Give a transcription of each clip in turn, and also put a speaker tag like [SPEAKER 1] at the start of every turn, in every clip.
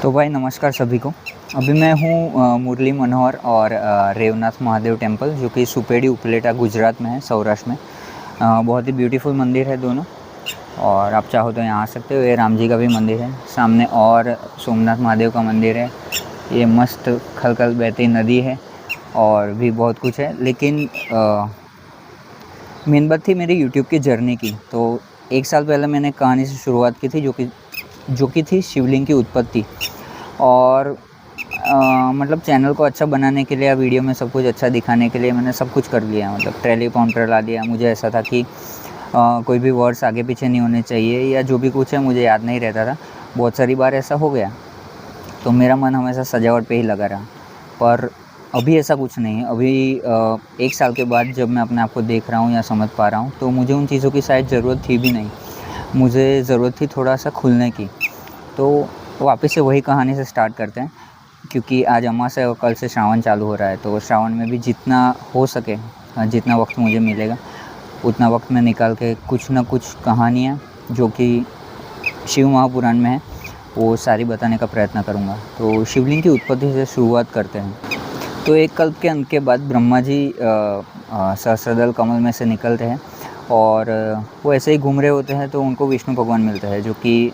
[SPEAKER 1] तो भाई नमस्कार सभी को। अभी मैं हूँ मुरली मनोहर और रेवनाथ महादेव टेम्पल, जो कि सुपेडी उपलेटा गुजरात में है, सौराष्ट्र में। बहुत ही ब्यूटीफुल मंदिर है दोनों, और आप चाहो तो यहाँ आ सकते हो। ये राम जी का भी मंदिर है सामने, और सोमनाथ महादेव का मंदिर है। ये मस्त खलखल बहती नदी है और भी बहुत कुछ है। लेकिन मेन बात थी मेरी यूट्यूब की जर्नी की। तो 1 साल पहले मैंने कहानी से शुरुआत की थी, जो कि थी शिवलिंग की उत्पत्ति। और मतलब चैनल को अच्छा बनाने के लिए या वीडियो में सब कुछ अच्छा दिखाने के लिए मैंने सब कुछ कर लिया। मतलब टेलीप्रॉम्प्टर ला दिया। मुझे ऐसा था कि कोई भी वर्ड्स आगे पीछे नहीं होने चाहिए, या जो भी कुछ है मुझे याद नहीं रहता था। बहुत सारी बार ऐसा हो गया, तो मेरा मन हमेशा सजावट पे ही लगा रहा। पर अभी ऐसा कुछ नहीं है। अभी 1 साल के बाद जब मैं अपने आप को देख रहा हूँ या समझ पा रहा हूँ, तो मुझे उन चीज़ों की शायद ज़रूरत थी भी नहीं। मुझे ज़रूरत थी थोड़ा सा खुलने की। तो वापस से वही कहानी से स्टार्ट करते हैं, क्योंकि आज अमावस्या है और कल से श्रावण चालू हो रहा है। तो श्रावण में भी जितना हो सके, जितना वक्त मुझे मिलेगा, उतना वक्त मैं निकाल के कुछ ना कुछ कहानियाँ जो कि शिव महापुराण में है, वो सारी बताने का प्रयत्न करूँगा। तो शिवलिंग की उत्पत्ति से शुरुआत करते हैं। तो एक कल्प के अंत के बाद ब्रह्मा जी सहस्त्रदल कमल में से निकलते हैं, और वो ऐसे ही घूम रहे होते हैं। तो उनको विष्णु भगवान मिलते हैं, जो कि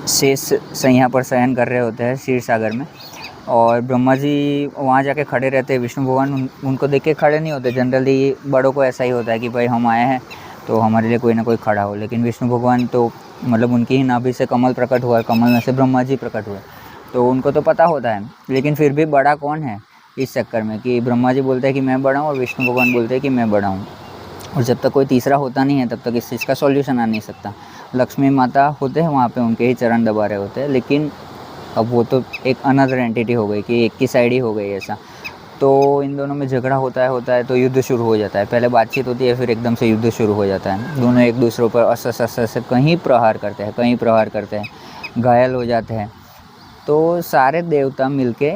[SPEAKER 1] शेष सैया पर शयन कर रहे होते हैं क्षीर सागर में। और ब्रह्मा जी वहाँ जाके खड़े रहते हैं। विष्णु भगवान उनको देख के खड़े नहीं होते। जनरली बड़ों को ऐसा ही होता है कि भाई हम आए हैं तो हमारे लिए कोई ना कोई खड़ा हो। लेकिन विष्णु भगवान तो मतलब उनकी ही नाभि से कमल प्रकट हुआ, कमल में से ब्रह्मा जी प्रकट हुए, तो उनको तो पता होता है। लेकिन फिर भी बड़ा कौन है इस चक्कर में, कि ब्रह्मा जी बोलते हैं कि मैं बड़ा हूँ और विष्णु भगवान बोलते हैं कि मैं बड़ा हूँ। और जब तक कोई तीसरा होता नहीं है तब तक इस चीज़ का सॉल्यूशन आ नहीं सकता। लक्ष्मी माता होते हैं वहाँ पे, उनके ही चरण दबा रहे होते हैं। लेकिन अब वो तो एक अनदर एंटिटी हो गई कि एक की साइड ही हो गई ऐसा। तो इन दोनों में झगड़ा होता है तो युद्ध शुरू हो जाता है। पहले बातचीत होती है, फिर एकदम से युद्ध शुरू हो जाता है। दोनों एक दूसरे पर अस्त्र से कहीं प्रहार करते हैं, घायल हो जाते हैं। तो सारे देवता मिलके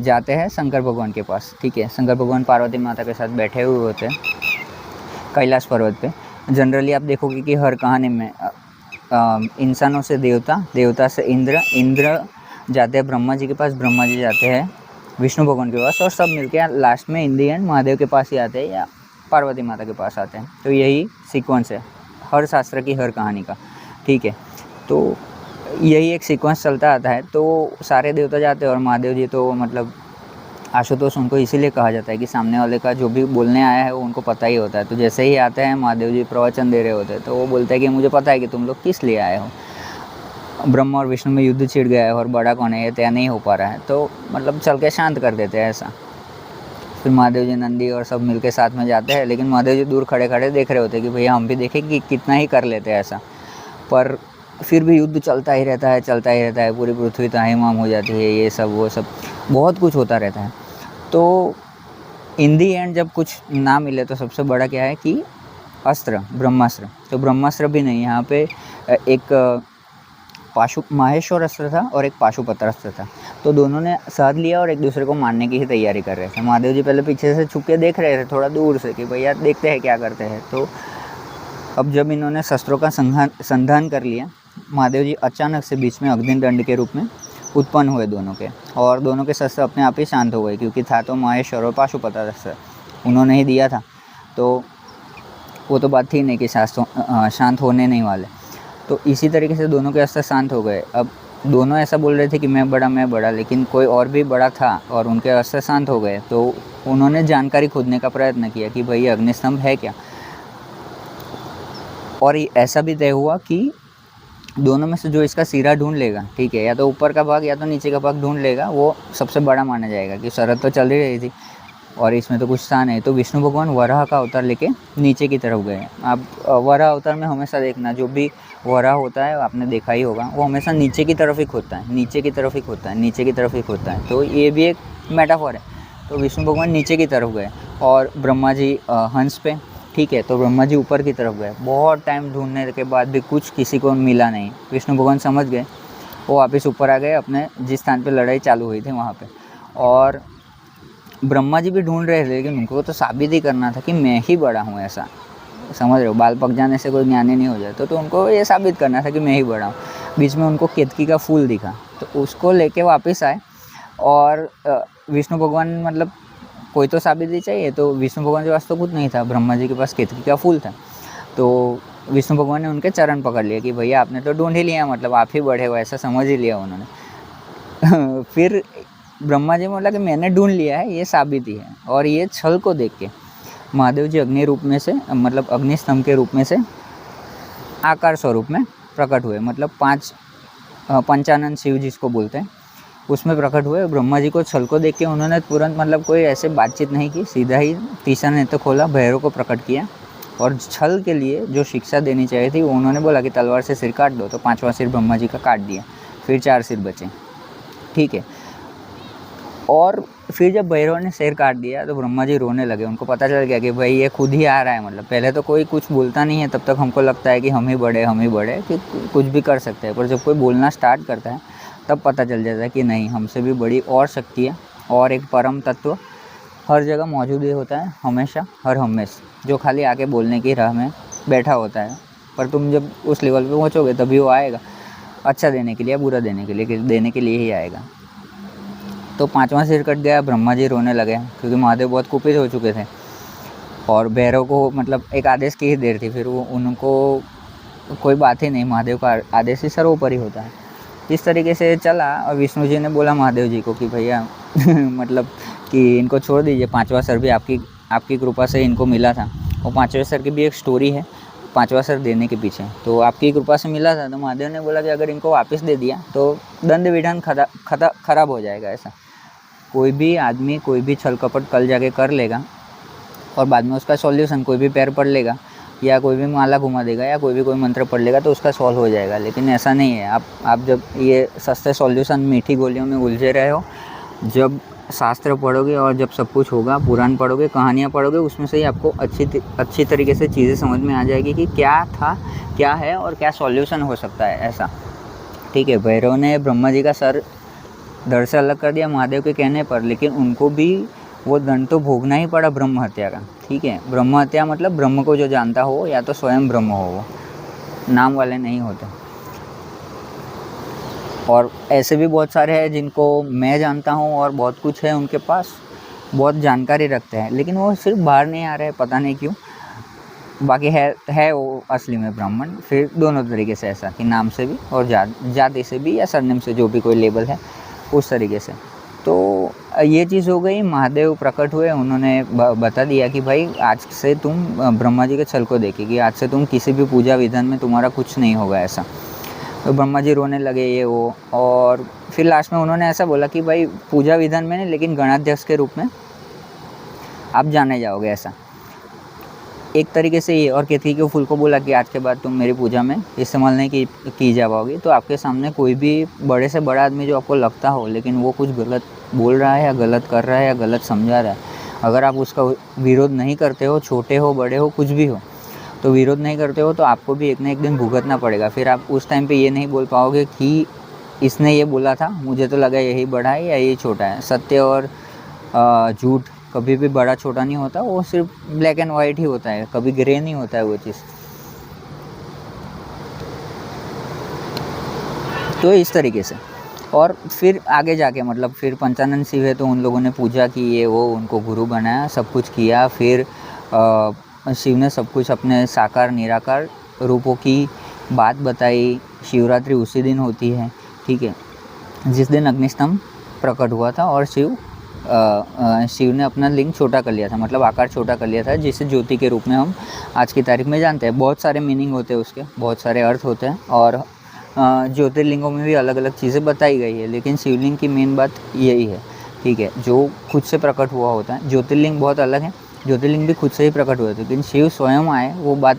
[SPEAKER 1] जाते हैं शंकर भगवान के पास। ठीक है, शंकर भगवान पार्वती माता के साथ बैठे हुए होते हैं कैलाश पर्वत पे। जनरली आप देखोगे कि हर कहानी में इंसानों से देवता, देवता से इंद्र जाते हैं ब्रह्मा जी के पास, ब्रह्मा जी जाते हैं विष्णु भगवान के पास, और सब मिलके लास्ट में इन दी एंड महादेव के पास ही आते हैं या पार्वती माता के पास आते हैं। तो यही सीक्वेंस है हर शास्त्र की, हर कहानी का। ठीक है, तो यही एक सीक्वेंस चलता आता है। तो सारे देवता जाते हैं और महादेव जी तो मतलब आशुतोष उनको इसीलिए कहा जाता है कि सामने वाले का जो भी बोलने आया है वो उनको पता ही होता है। तो जैसे ही आते हैं महादेव जी प्रवचन दे रहे होते हैं, तो वो बोलते हैं कि मुझे पता है कि तुम लोग किस लिए आए हो। ब्रह्मा और विष्णु में युद्ध छिड़ गया है और बड़ा कौन है ये तय नहीं हो पा रहा है। तो मतलब चल के शांत कर देते हैं ऐसा। फिर महादेव जी नंदी और सब मिलके साथ में जाते हैं। लेकिन महादेव जी दूर खड़े खड़े देख रहे होते हैं कि भैया हम भी देखें कि कितना ही कर लेते हैं ऐसा। पर फिर भी युद्ध चलता ही रहता है। पूरी पृथ्वी ताहीमाम हो जाती है, ये सब वो सब बहुत कुछ होता रहता है। तो इन दी एंड जब कुछ ना मिले तो सबसे बड़ा क्या है कि अस्त्र, ब्रह्मास्त्र। तो ब्रह्मास्त्र भी नहीं, यहाँ पे एक माहेश्वर अस्त्र था और एक पाशुपत्र अस्त्र था। तो दोनों ने साथ लिया और एक दूसरे को मारने की ही तैयारी कर रहे थे। महादेव जी पहले पीछे से छुप के देख रहे थे थोड़ा दूर से कि भैया देखते हैं क्या करते हैं। तो अब जब इन्होंने शस्त्रों का संधान कर लिया, महादेव जी अचानक से बीच में अग्निदंड के रूप में उत्पन्न हुए दोनों के, और दोनों के शस्त्र अपने आप ही शांत हो गए, क्योंकि था तो माहेश्वर और पाशुपत्र अस्त्र उन्होंने ही दिया था। तो वो तो बात थी नहीं कि शांत होने नहीं वाले। तो इसी तरीके से दोनों के अस्त्र शांत हो गए। अब दोनों ऐसा बोल रहे थे कि मैं बड़ा, लेकिन कोई और भी बड़ा था और उनके अस्त्र शांत हो गए। तो उन्होंने जानकारी खोजने का प्रयत्न किया कि भाई अग्निस्तंभ है क्या। और ऐसा भी तय हुआ कि दोनों में से जो इसका सिरा ढूंढ लेगा, ठीक है, या तो ऊपर का भाग या तो नीचे का भाग ढूंढ लेगा, वो सबसे बड़ा माना जाएगा। कि शरत तो चल ही रही थी और इसमें तो कुछ था नहीं। तो विष्णु भगवान वराह का अवतार लेके नीचे की तरफ गए। आप वराह अवतार में हमेशा देखना, जो भी वराह होता है आपने देखा ही होगा, वो हमेशा नीचे की तरफ ही खोदता है। तो ये भी एक मेटाफोर है। तो विष्णु भगवान नीचे की तरफ गए और ब्रह्मा जी हंस पे। ठीक है, तो ब्रह्मा जी ऊपर की तरफ गए। बहुत टाइम ढूंढने के बाद भी कुछ किसी को मिला नहीं। विष्णु भगवान समझ गए, वो वापस ऊपर आ गए अपने जिस स्थान पे लड़ाई चालू हुई थी वहाँ पे। और ब्रह्मा जी भी ढूंढ रहे थे, लेकिन उनको तो साबित ही करना था कि मैं ही बड़ा हूँ ऐसा। समझ रहे हो, बाल पक जाने से कोई ज्ञानी नहीं हो जाता। तो उनको ये साबित करना था कि मैं ही बड़ा हूँ। बीच में उनको केतकी का फूल दिखा, तो उसको लेके वापस आए। और विष्णु भगवान मतलब कोई तो साबिती चाहिए, तो विष्णु भगवान के पास तो कुछ नहीं था, ब्रह्मा जी के पास केतकी का फूल था। तो विष्णु भगवान ने उनके चरण पकड़ लिए कि भैया आपने तो ढूंढ ही लिया, मतलब आप ही बड़े हो, ऐसा समझ ही लिया उन्होंने। फिर ब्रह्मा जी ने बोला कि मैंने ढूंढ लिया है, ये साबिती है। और ये छल को देख के महादेव जी अग्नि रूप में से, मतलब अग्नि स्तंभ के रूप में से आकार स्वरूप में प्रकट हुए। मतलब 5 पंचानन शिव जिसको बोलते हैं, उसमें प्रकट हुए। ब्रह्मा जी को छल को देख के उन्होंने तुरंत मतलब कोई ऐसे बातचीत नहीं की, सीधा ही तीसरा नेत्र खोला, भैरव को प्रकट किया। और छल के लिए जो शिक्षा देनी चाहिए थी वो उन्होंने बोला कि तलवार से सिर काट दो, तो 5वां सिर ब्रह्मा जी का काट दिया। फिर 4 सिर बचे, ठीक है। और फिर जब भैरव ने सिर काट दिया तो ब्रह्मा जी रोने लगे। उनको पता चल गया कि भाई ये खुद ही आ रहा है। मतलब पहले तो कोई कुछ बोलता नहीं है, तब तक हमको लगता है कि हम ही बड़े कि कुछ भी कर सकते हैं। पर जब कोई बोलना स्टार्ट करता है तब पता चल जाता है कि नहीं, हमसे भी बड़ी और शक्ति है, और एक परम तत्व हर जगह मौजूद ही होता है, हमेशा हर हमेश, जो खाली आके बोलने की राह में बैठा होता है। पर तुम जब उस लेवल पे पहुँचोगे तभी वो आएगा, अच्छा देने के लिए, बुरा देने के लिए ही आएगा। तो 5वां सिर कट गया, ब्रह्मा जी रोने लगे क्योंकि महादेव बहुत कुपित हो चुके थे। और भैरव को मतलब एक आदेश की ही देर थी, फिर वो उनको कोई बात ही नहीं, महादेव का आदेश ही सर्वोपरि होता है। इस तरीके से चला। और विष्णु जी ने बोला महादेव जी को कि भैया मतलब कि इनको छोड़ दीजिए, 5वां सर भी आपकी कृपा से इनको मिला था। और 5वें सर की भी एक स्टोरी है 5वां सर देने के पीछे, तो आपकी कृपा से मिला था। तो महादेव ने बोला कि अगर इनको वापस दे दिया तो दंड विधान खराब हो जाएगा। ऐसा कोई भी आदमी कोई भी छल कपट कल जाके कर लेगा और बाद में उसका सॉल्यूशन, कोई भी पैर पढ़ लेगा या कोई भी माला घुमा देगा या कोई मंत्र पढ़ लेगा तो उसका सॉल्व हो जाएगा। लेकिन ऐसा नहीं है। आप जब ये सस्ते सॉल्यूशन मीठी गोलियों में उलझे रहे हो, जब शास्त्र पढ़ोगे और जब सब कुछ होगा, पुराण पढ़ोगे, कहानियाँ पढ़ोगे, उसमें से ही आपको अच्छी तरीके से चीज़ें समझ में आ जाएगी कि क्या था, क्या है और क्या सॉल्यूशन हो सकता है। ऐसा, ठीक है। भैरव ने ब्रह्मा जी का सर धड़ से अलग कर दिया महादेव के कहने पर, लेकिन उनको भी वो दंड तो भोगना ही पड़ा ब्रह्म हत्या का, ठीक है। ब्रह्म हत्या मतलब ब्रह्म को जो जानता हो या तो स्वयं ब्रह्म हो, वो नाम वाले नहीं होते। और ऐसे भी बहुत सारे हैं जिनको मैं जानता हूँ और बहुत कुछ है उनके पास, बहुत जानकारी रखते हैं, लेकिन वो सिर्फ बाहर नहीं आ रहे हैं, पता नहीं क्यों। बाकी है वो असली में ब्राह्मण। फिर दोनों तरीके से, ऐसा कि नाम से भी और जाति से भी या सरनेम से, जो भी कोई लेबल है उस तरीके से। तो ये चीज़ हो गई। महादेव प्रकट हुए, उन्होंने बता दिया कि भाई आज से तुम ब्रह्मा जी के छल को देखेगी, आज से तुम किसी भी पूजा विधान में तुम्हारा कुछ नहीं होगा ऐसा। तो ब्रह्मा जी रोने लगे ये वो। और फिर लास्ट में उन्होंने ऐसा बोला कि भाई पूजा विधान में नहीं, लेकिन गणाध्यक्ष के रूप में आप जाने जाओगे, ऐसा एक तरीके से ये। और केतकी के फूल को बोला कि आज के बाद तुम मेरी पूजा में इस्तेमाल नहीं की जा पाओगी। तो आपके सामने कोई भी बड़े से बड़ा आदमी जो आपको लगता हो, लेकिन वो कुछ गलत बोल रहा है या गलत कर रहा है या गलत समझा रहा है, अगर आप उसका विरोध नहीं करते हो, छोटे हो बड़े हो कुछ भी हो, तो विरोध नहीं करते हो, तो आपको भी एक ना एक दिन भुगतना पड़ेगा। फिर आप उस टाइम पे ये नहीं बोल पाओगे कि इसने ये बोला था, मुझे तो लगा यही बड़ा है या यही छोटा है। सत्य और झूठ कभी भी बड़ा छोटा नहीं होता, वो सिर्फ ब्लैक एंड वाइट ही होता है, कभी ग्रे नहीं होता है वो चीज़। तो इस तरीके से। और फिर आगे जाके मतलब फिर पंचानन शिव है, तो उन लोगों ने पूजा की, ये वो उनको गुरु बनाया, सब कुछ किया। फिर शिव ने सब कुछ अपने साकार निराकार रूपों की बात बताई। शिवरात्रि उसी दिन होती है, ठीक है, जिस दिन अग्निस्तंभ प्रकट हुआ था। और शिव ने अपना लिंग छोटा कर लिया था, मतलब आकार छोटा कर लिया था, जिसे ज्योति के रूप में हम आज की तारीख में जानते हैं। बहुत सारे मीनिंग होते हैं उसके, बहुत सारे अर्थ होते हैं। और ज्योतिर्लिंगों में भी अलग अलग चीज़ें बताई गई है, लेकिन शिवलिंग की मेन बात यही है, ठीक है, जो खुद से प्रकट हुआ होता है। ज्योतिर्लिंग बहुत अलग है, ज्योतिर्लिंग भी खुद से ही प्रकट हुए थे, लेकिन शिव स्वयं आए, वो बात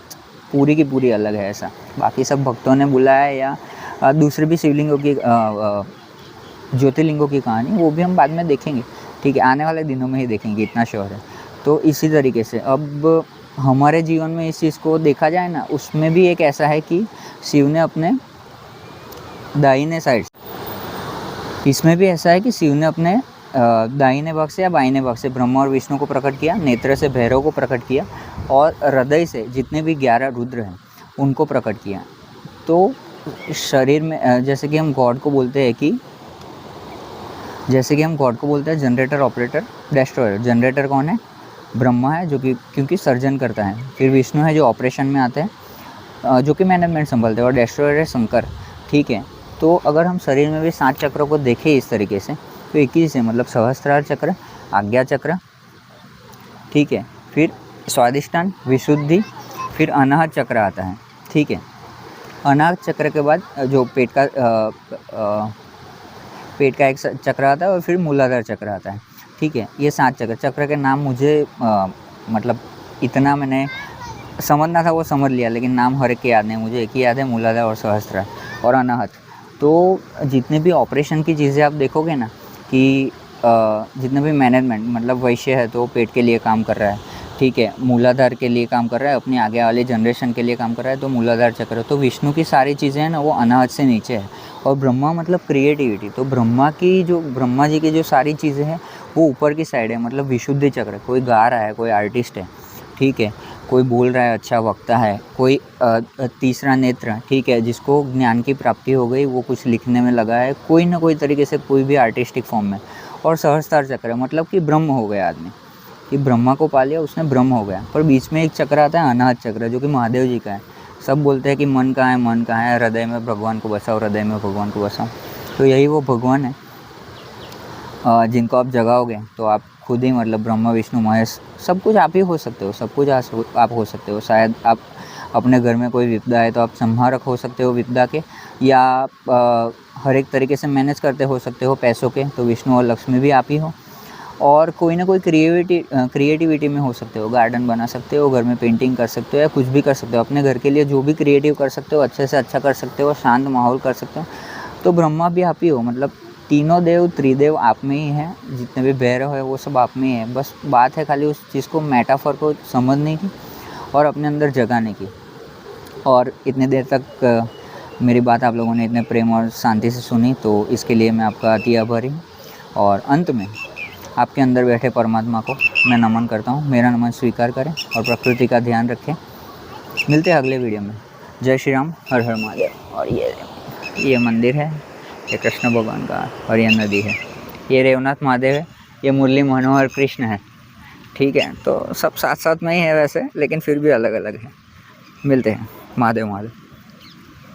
[SPEAKER 1] पूरी की पूरी अलग है। ऐसा बाकी सब भक्तों ने बुलाया या दूसरे भी शिवलिंगों की ज्योतिर्लिंगों की कहानी, वो भी हम बाद में देखेंगे, ठीक है, आने वाले दिनों में ही देखेंगे, इतना श्योर है। तो इसी तरीके से अब हमारे जीवन में इस चीज़ को देखा जाए ना, उसमें भी एक ऐसा है कि शिव ने अपने दाहिने साइड, इसमें भी ऐसा है कि शिव ने अपने दाहिने भाग से या बाइने भाग से ब्रह्मा और विष्णु को प्रकट किया, नेत्र से भैरव को प्रकट किया और हृदय से जितने भी 11 रुद्र हैं उनको प्रकट किया। तो शरीर में जैसे कि हम गॉड को बोलते हैं जनरेटर, ऑपरेटर, डिस्ट्रॉयर। जनरेटर कौन है? ब्रह्मा है, जो कि क्योंकि सर्जन करता है। फिर विष्णु है जो ऑपरेशन में आते हैं, जो कि मैनेजमेंट संभालते हैं, और डिस्ट्रॉयर है शंकर। ठीक है, तो अगर हम शरीर में भी 7 चक्रों को देखें इस तरीके से तो एक ही से मतलब सहस्त्रार चक्र, आज्ञा चक्र, ठीक है, फिर स्वादिष्टान, विशुद्धि, फिर अनाहत चक्र आता है। ठीक है, अनाहत चक्र के बाद जो पेट का एक चक्र आता है और फिर मूलाधार चक्र आता है। ठीक है, ये 7 चक्र के नाम मुझे मतलब इतना मैंने समझना था वो समझ लिया, लेकिन नाम हर एक के याद नहीं। मुझे एक ही याद है, मूलाधार और सहस्त्रार और अनाहत। तो जितने भी ऑपरेशन की चीज़ें आप देखोगे ना कि जितने भी मैनेजमेंट, मतलब वैश्य है तो पेट के लिए काम कर रहा है, ठीक है, मूलाधार के लिए काम कर रहा है, अपनी आगे वाले जनरेशन के लिए काम कर रहा है, तो मूलाधार चक्र। तो विष्णु की सारी चीज़ें हैं ना वो अनाहत से नीचे है। और ब्रह्मा मतलब क्रिएटिविटी, तो ब्रह्मा जी की जो सारी चीज़ें हैं वो ऊपर की साइड है, मतलब विशुद्धि चक्र। कोई गा रहा है, कोई आर्टिस्ट है, ठीक है, कोई बोल रहा है, अच्छा वक्ता है, कोई तीसरा नेत्र, ठीक है, जिसको ज्ञान की प्राप्ति हो गई, वो कुछ लिखने में लगा है, कोई ना कोई तरीके से, कोई भी आर्टिस्टिक फॉर्म में। और सहस्त्रार चक्र मतलब कि ब्रह्म हो गया आदमी, कि ब्रह्मा को पा लिया उसने, ब्रह्म हो गया। पर बीच में एक चक्र आता है अनाहत चक्र, जो कि महादेव जी का है। सब बोलते हैं कि मन कहाँ है, हृदय में भगवान को बसाओ, हृदय में भगवान को बसाओ। तो यही वो भगवान है जिनको आप जगाओगे तो आप खुद ही मतलब ब्रह्मा विष्णु महेश सब कुछ आप ही हो सकते हो, सब कुछ आप हो सकते हो। शायद आप अपने घर में कोई विपदा है तो आप संहारक हो सकते हो विपदा के, या आप हर एक तरीके से मैनेज करते हो सकते हो पैसों के, तो विष्णु और लक्ष्मी भी आप ही हो। और कोई ना कोई क्रिएटिविटी में हो सकते हो, गार्डन बना सकते हो, घर में पेंटिंग कर सकते हो, या कुछ भी कर सकते हो अपने घर के लिए, जो भी क्रिएटिव कर सकते हो, अच्छे से अच्छा कर सकते हो, शांत माहौल कर सकते हो। तो ब्रह्मा भी आप ही हो, मतलब तीनों देव त्रिदेव आप में ही हैं, जितने भी भैरव है वो सब आप में ही है। बस बात है खाली उस चीज़ को, मेटाफर को समझने की और अपने अंदर जगाने की। और इतनी देर तक मेरी बात आप लोगों ने इतने प्रेम और शांति से सुनी, तो इसके लिए मैं आपका अति आभारी हूँ। और अंत में आपके अंदर बैठे परमात्मा को मैं नमन करता हूँ। मेरा नमन स्वीकार करें और प्रकृति का ध्यान रखें। मिलते हैं अगले वीडियो में। जय श्री राम, हर हर महादेव। और ये मंदिर है, ये कृष्ण भगवान का, और ये नदी है, ये रेवनाथ महादेव है, ये मुरली मनोहर कृष्ण है। ठीक है, तो सब साथ साथ में ही है वैसे, लेकिन फिर भी अलग अलग है। मिलते हैं। महादेव महादेव।